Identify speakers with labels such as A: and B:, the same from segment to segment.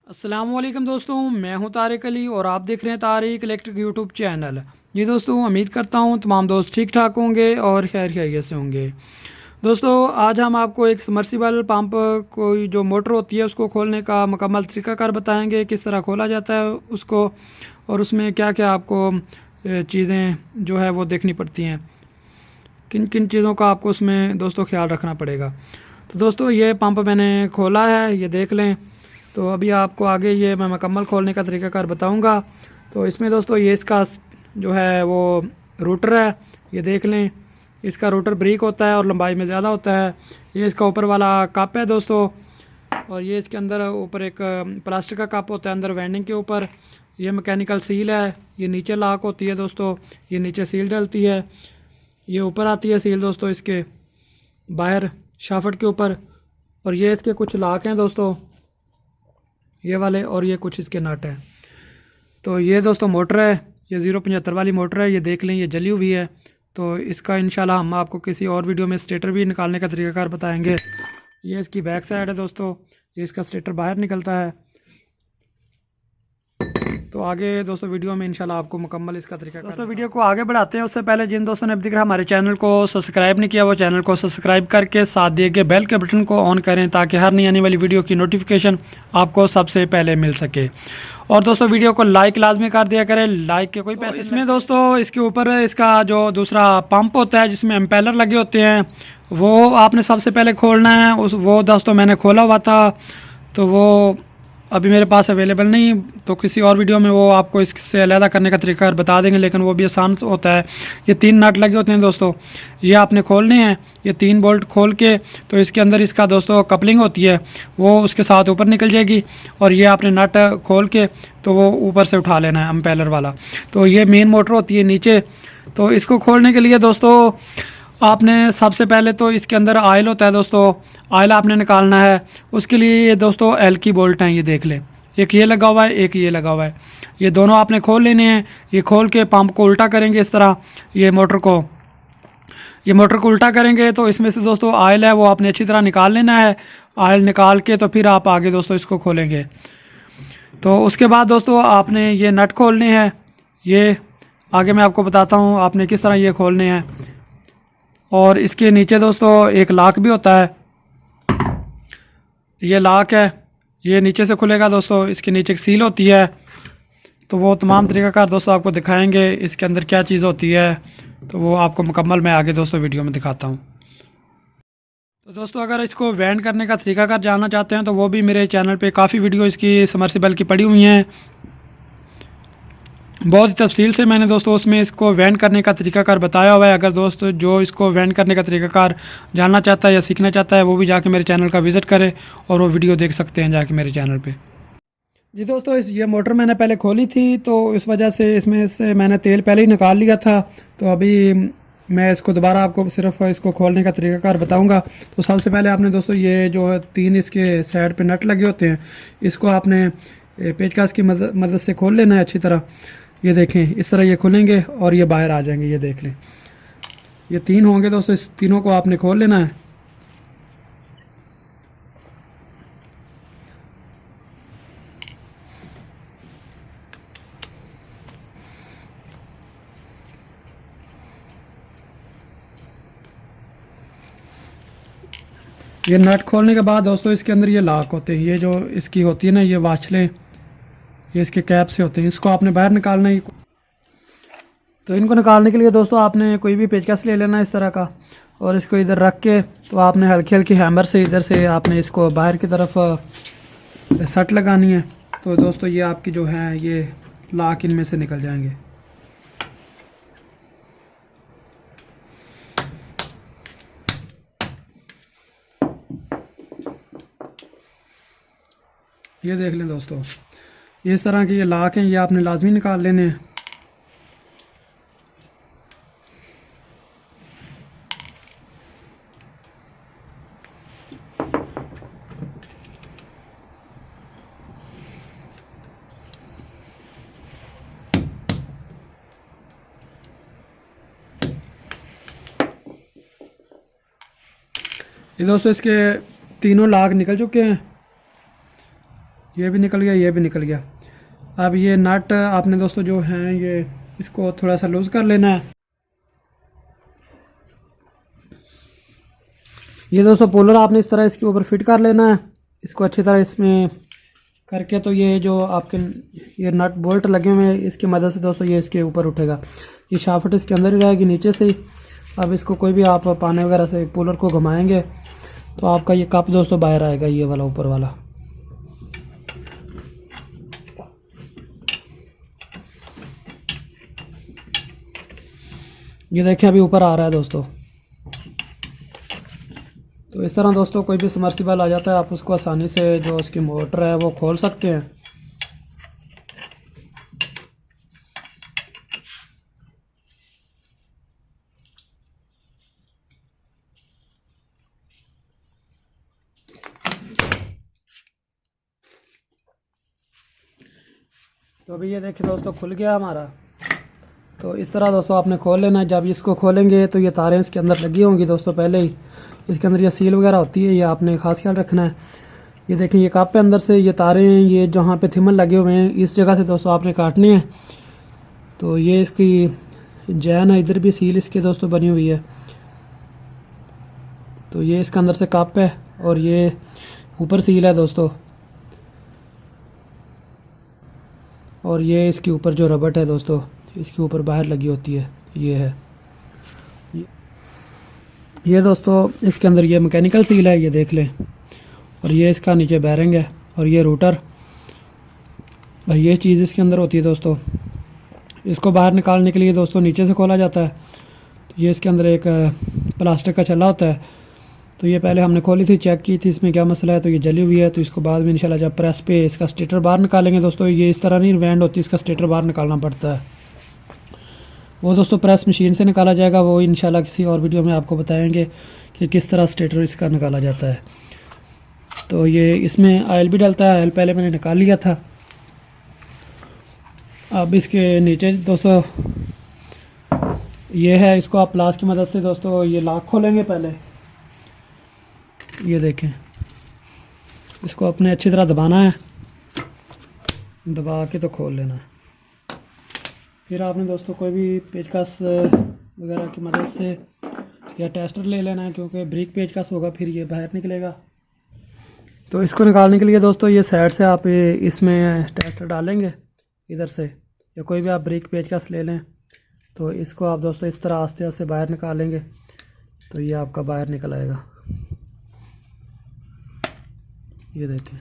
A: अस्सलामुअलैकुम दोस्तों, मैं हूं तारिक अली और आप देख रहे हैं तारिक इलेक्ट्रिक यूट्यूब चैनल। जी दोस्तों, उम्मीद करता हूं तमाम दोस्त ठीक ठाक होंगे और खैर खैरियत से होंगे। दोस्तों, आज हम आपको एक समर्सिबल पंप कोई जो मोटर होती है उसको खोलने का मुकम्मल तरीकाकार बताएंगे, किस तरह खोला जाता है उसको और उसमें क्या क्या आपको चीज़ें जो है वो देखनी पड़ती हैं, किन किन चीज़ों का आपको उसमें दोस्तों ख्याल रखना पड़ेगा। तो दोस्तों, ये पंप मैंने खोला है, ये देख लें। तो अभी आपको आगे ये मैं मुकम्मल खोलने का तरीकाकार बताऊंगा। तो इसमें दोस्तों ये इसका जो है वो रूटर है, ये देख लें। इसका रूटर ब्रीक होता है और लंबाई में ज़्यादा होता है। ये इसका ऊपर वाला कप है दोस्तों, और ये इसके अंदर ऊपर एक प्लास्टिक का कप होता है अंदर वेंडिंग के ऊपर। ये मैकेनिकल सील है, ये नीचे लॉक होती है दोस्तों, ये नीचे सील डलती है, ये ऊपर आती है सील दोस्तों इसके बाहर शाफ्ट के ऊपर। और ये इसके कुछ लॉक हैं दोस्तों, ये वाले, और ये कुछ इसके नट हैं। तो ये दोस्तों मोटर है, ये 075 वाली मोटर है, ये देख लें, ये जली हुई है। तो इसका इंशाल्लाह हम आपको किसी और वीडियो में स्टेटर भी निकालने का तरीकाकार बताएंगे। ये इसकी बैक साइड है दोस्तों, ये इसका स्टेटर बाहर निकलता है। तो आगे दोस्तों वीडियो में इंशाल्लाह आपको मुकम्मल इसका तरीका दोस्तों वीडियो को आगे बढ़ाते हैं। उससे पहले जिन दोस्तों ने अभी तक हमारे चैनल को सब्सक्राइब नहीं किया वो चैनल को सब्सक्राइब करके साथ दिए गए बेल के बटन को ऑन करें ताकि हर नई आने वाली वीडियो की नोटिफिकेशन आपको सबसे पहले मिल सके। और दोस्तों वीडियो को लाइक लाजमी कर दिया करें, लाइक के कोई पैसे इसमें दोस्तों इसके ऊपर इसका जो दूसरा पंप होता है जिसमें एम्पेलर लगे होते हैं वो आपने सबसे पहले खोलना है। वो दोस्तों मैंने खोला हुआ था, तो वो अभी मेरे पास अवेलेबल नहीं, तो किसी और वीडियो में वो आपको इससे अलहदा करने का तरीका बता देंगे, लेकिन वो भी आसान होता है। ये 3 नट लगे होते हैं दोस्तों, ये आपने खोलने हैं। ये 3 बोल्ट खोल के तो इसके अंदर इसका दोस्तों कपलिंग होती है, वो उसके साथ ऊपर निकल जाएगी। और ये आपने नट खोल के तो वो ऊपर से उठा लेना है एम्पेलर वाला। तो ये मेन मोटर होती है नीचे। तो इसको खोलने के लिए दोस्तों आपने सबसे पहले तो इसके अंदर ऑयल होता है दोस्तों, ऑयल आपने निकालना है। उसके लिए ये दोस्तों एल की बोल्ट हैं, ये देख लें, एक ये लगा हुआ है, एक ये लगा हुआ है। ये दोनों आपने खोल लेने हैं। ये खोल के पंप को उल्टा करेंगे इस तरह, ये मोटर को उल्टा करेंगे तो इसमें से दोस्तों ऑयल है वो आपने अच्छी तरह निकाल लेना है। ऑयल निकाल के तो फिर आप आगे दोस्तों इसको खोलेंगे। तो उसके बाद दोस्तों आपने ये नट खोलने हैं। ये आगे मैं आपको बताता हूँ आपने किस तरह ये खोलने हैं। और इसके नीचे दोस्तों एक लॉक भी होता है, ये लॉक है, ये नीचे से खुलेगा दोस्तों। इसके नीचे एक सील होती है, तो वो तमाम तरीक़ाकार दोस्तों आपको दिखाएंगे इसके अंदर क्या चीज़ होती है। तो वो आपको मुकम्मल मैं आगे दोस्तों वीडियो में दिखाता हूँ। तो दोस्तों अगर इसको वेंड करने का तरीकाकार जानना चाहते हैं तो वो भी मेरे चैनल पे काफ़ी वीडियो इसकी समर्सिबल की पड़ी हुई हैं, बहुत ही तफसील से मैंने दोस्तों उसमें इसको वेंड करने का तरीकाकार बताया हुआ है। अगर दोस्त जो इसको वेंड करने का तरीकाकार जानना चाहता है या सीखना चाहता है वो भी जाके मेरे चैनल का विज़िट करे और वो वीडियो देख सकते हैं जाके मेरे चैनल पे। जी दोस्तों, ये मोटर मैंने पहले खोली थी तो इस वजह से इसमें से मैंने तेल पहले ही निकाल लिया था। तो अभी मैं इसको दोबारा आपको सिर्फ इसको खोलने का तरीकाकार बताऊंगा। तो सबसे पहले आपने दोस्तों ये जो है 3 इसके साइड पे नट लगे होते हैं, इसको आपने पेचकस की मदद से खोल लेना है अच्छी तरह। ये देखें, इस तरह ये खुलेंगे और ये बाहर आ जाएंगे, ये देख लें। ये 3 होंगे दोस्तों, इस तीनों को आपने खोल लेना है। ये नट खोलने के बाद दोस्तों इसके अंदर ये लॉक होते हैं, ये जो इसकी होती है ना ये वाचलें, ये इसके कैप से होते हैं, इसको आपने बाहर निकालना है। तो इनको निकालने के लिए दोस्तों आपने कोई भी पेचकस ले लेना है इस तरह का, और इसको इधर रख के तो आपने हल्की हल्की हैमर से इधर से आपने इसको बाहर की तरफ सट लगानी है। तो दोस्तों ये आपकी जो है ये लॉक इनमें से निकल जाएंगे। ये देख लें दोस्तों, ये इस तरह के ये लॉक हैं, ये आपने लाजमी निकाल लेने हैं। ये दोस्तों इसके तीनों लॉक निकल चुके हैं। ये भी निकल गया, ये भी निकल गया। अब ये नट आपने दोस्तों जो हैं ये इसको थोड़ा सा लूज़ कर लेना है। ये दोस्तों पुलर आपने इस तरह इसके ऊपर फिट कर लेना है इसको अच्छी तरह इसमें करके। तो ये जो आपके ये नट बोल्ट लगे हुए हैं इसकी मदद से दोस्तों ये इसके ऊपर उठेगा। ये शाफ्ट इसके अंदर ही रहेगी नीचे से ही। अब इसको कोई भी आप पाने वगैरह से पुलर को घुमाएंगे तो आपका ये कप दोस्तों बाहर आएगा, ये वाला ऊपर वाला। ये देखिए अभी ऊपर आ रहा है दोस्तों। तो इस तरह दोस्तों कोई भी सबमर्सिबल आ जाता है आप उसको आसानी से जो उसकी मोटर है वो खोल सकते हैं। तो अभी ये देखिए दोस्तों खुल गया हमारा। तो इस तरह दोस्तों आपने खोल लेना है। जब इसको खोलेंगे तो ये तारें इसके अंदर लगी होंगी दोस्तों पहले ही। इसके अंदर ये सील वगैरह होती है, ये आपने खास ख्याल रखना है। ये देखें ये कप पे अंदर से ये तारें हैं, ये जहाँ पे थिमन लगे हुए हैं इस जगह से दोस्तों आपने काटनी है। तो ये इसकी जैन है, इधर भी सील इसके दोस्तों बनी हुई है। तो ये इसके अंदर से कप है और ये ऊपर सील है दोस्तों। और ये इसके ऊपर जो रबट है दोस्तों इसके ऊपर बाहर लगी होती है, ये है। ये दोस्तों इसके अंदर ये मैकेनिकल सील है, ये देख लें। और ये इसका नीचे बैरिंग है और ये रोटर। भाई ये चीज़ इसके अंदर होती है दोस्तों। इसको बाहर निकालने के लिए दोस्तों नीचे से खोला जाता है। तो ये इसके अंदर एक प्लास्टिक का छल्ला होता है। तो ये पहले हमने खोली थी, चेक की थी इसमें क्या मसला है, तो ये जली हुई है। तो इसको बाद में इंशाल्लाह जब प्रेस पे इसका स्टेटर बाहर निकालेंगे दोस्तों, ये इस तरह नहीं बैंड होती, इसका स्टेटर बाहर निकालना पड़ता है। वो दोस्तों प्रेस मशीन से निकाला जाएगा, वो इंशाल्लाह किसी और वीडियो में आपको बताएंगे कि किस तरह स्टेटर इसका निकाला जाता है। तो ये इसमें ऑयल भी डलता है, ऑयल पहले मैंने निकाल लिया था। अब इसके नीचे दोस्तों ये है, इसको आप प्लास की मदद से दोस्तों ये लॉक खोलेंगे पहले। ये देखें, इसको अपने अच्छी तरह दबाना है, दबा के तो खोल लेना है। फिर आपने दोस्तों कोई भी पेचकस वगैरह की मदद से या टेस्टर ले लेना है, क्योंकि ब्रिक पेचकस होगा फिर ये बाहर निकलेगा। तो इसको निकालने के लिए दोस्तों ये साइड से आप इसमें टेस्टर डालेंगे इधर से, या कोई भी आप ब्रिक पेचकस ले लें। तो इसको आप दोस्तों इस तरह आस्ते आस्ते बाहर निकालेंगे तो ये आपका बाहर निकल आएगा। ये देखें,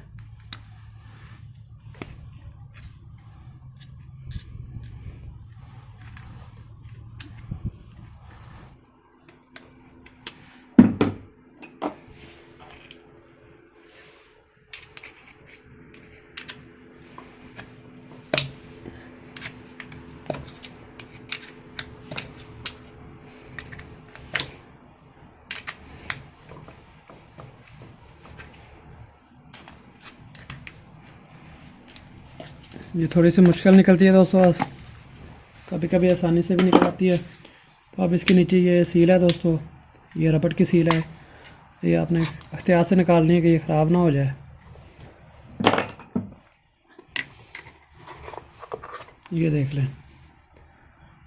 A: ये थोड़ी सी मुश्किल निकलती है दोस्तों, कभी कभी आसानी से भी निकल आती है। तो अब इसके नीचे ये सील है दोस्तों, ये रबड़ की सील है, ये आपने एहतियात से निकालनी है कि ये ख़राब ना हो जाए। ये देख लें,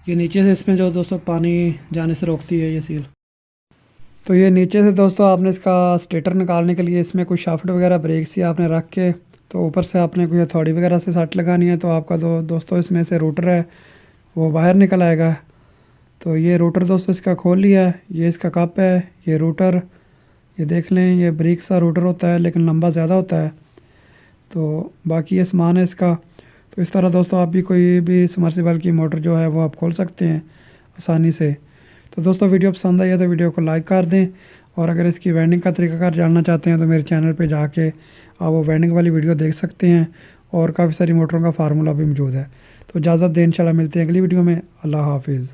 A: ये नीचे से इसमें जो दोस्तों पानी जाने से रोकती है ये सील। तो ये नीचे से दोस्तों आपने इसका स्टेटर निकालने के लिए इसमें कोई शाफ्ट वगैरह ब्रेक सी आपने रख के, तो ऊपर से आपने कोई हथौड़ी वगैरह से सट लगानी है। तो आपका दोस्तों इसमें से रोटर है वो बाहर निकल आएगा। तो ये रोटर दोस्तों इसका खोल लिया है, ये इसका कप है, ये रोटर, ये देख लें ये ब्रिक सा रोटर होता है लेकिन लंबा ज़्यादा होता है। तो बाकी ये सामान है इसका। तो इस तरह दोस्तों आप भी कोई भी सबमर्सिबल की मोटर जो है वो आप खोल सकते हैं आसानी से। तो दोस्तों वीडियो पसंद आई है तो वीडियो को लाइक कर दें, और अगर इसकी वेल्डिंग का तरीकाकार जानना चाहते हैं तो मेरे चैनल पे जाके आप वो वेल्डिंग वाली वीडियो देख सकते हैं, और काफ़ी सारी मोटरों का फार्मूला भी मौजूद है। तो इजाज़त दें, इंशाल्लाह मिलते हैं अगली वीडियो में। अल्लाह हाफिज़।